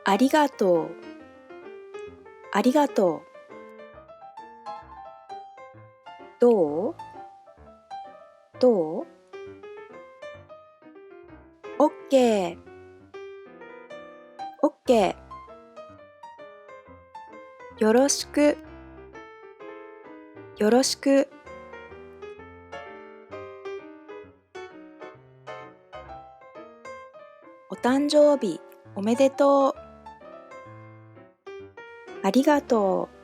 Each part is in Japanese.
ありがとう、ありがとう。どうどう？オッケー、オッケー。よろしく、よろしく。お誕生日おめでとう。ありがとう。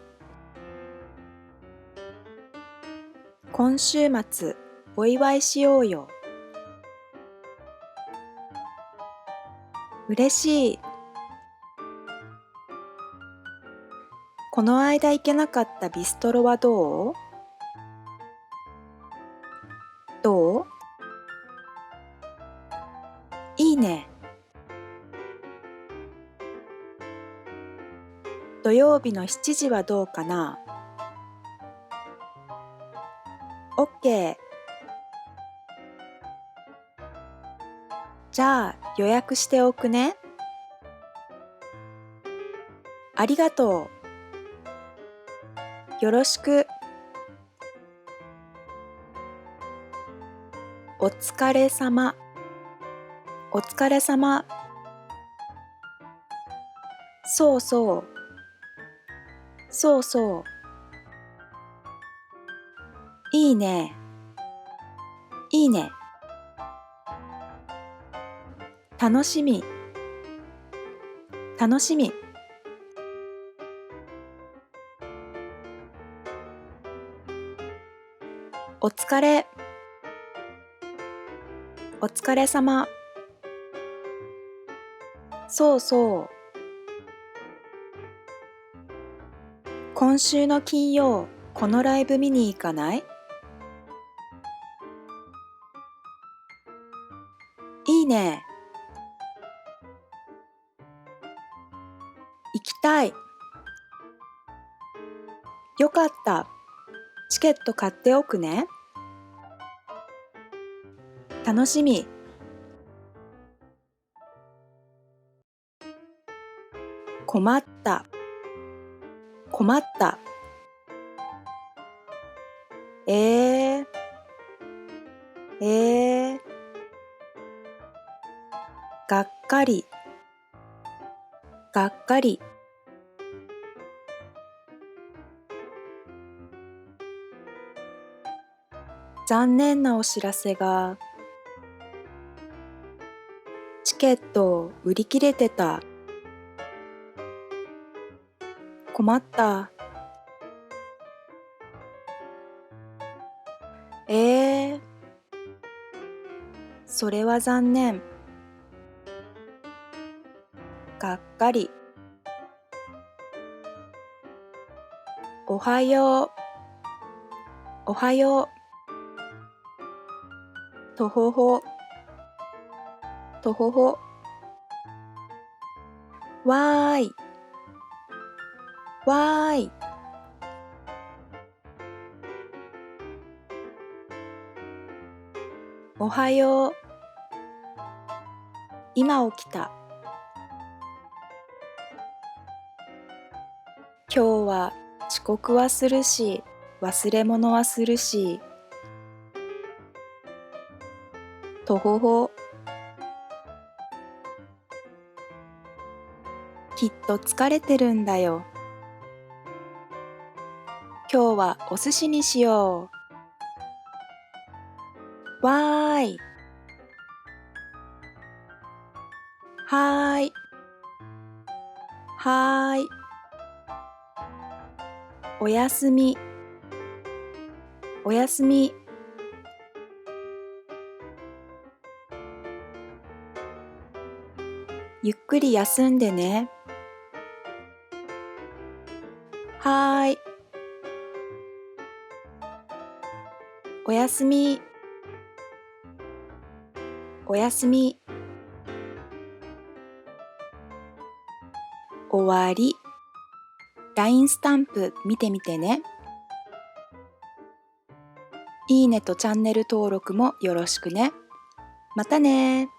今週末お祝いしようよ。嬉しい。この間行けなかったビストロはどう？どう？いいね。土曜日の7時はどうかな？オッケー。じゃあ予約しておくね。ありがとう。よろしく。お疲れさま。お疲れさま。そうそう。そうそう。いいね。いいね。楽しみ。楽しみ。お疲れ。お疲れさま。そうそう。今週の金曜、このライブ見に行かない？いいね。行きたい。よかった。チケット買っておくね。楽しみ。困った。困った。えー、えー、がっかり。がっかり。残念なお知らせが、チケット売り切れてた。困った。えー、それは残念。がっかり。おはよう。おはよう。とほほ。とほほ。わーい。わーい。おはよう。今起きた。今日は遅刻はするし、忘れ物はするし。とほほ。きっと疲れてるんだよ。今日はお寿司にしよう。わーい。はーい。はーい。おやすみ。おやすみ。ゆっくり休んでね。はーい。おやすみ。おやすみ。終わり。LINE スタンプ見てみてね。いいねとチャンネル登録もよろしくね。またね。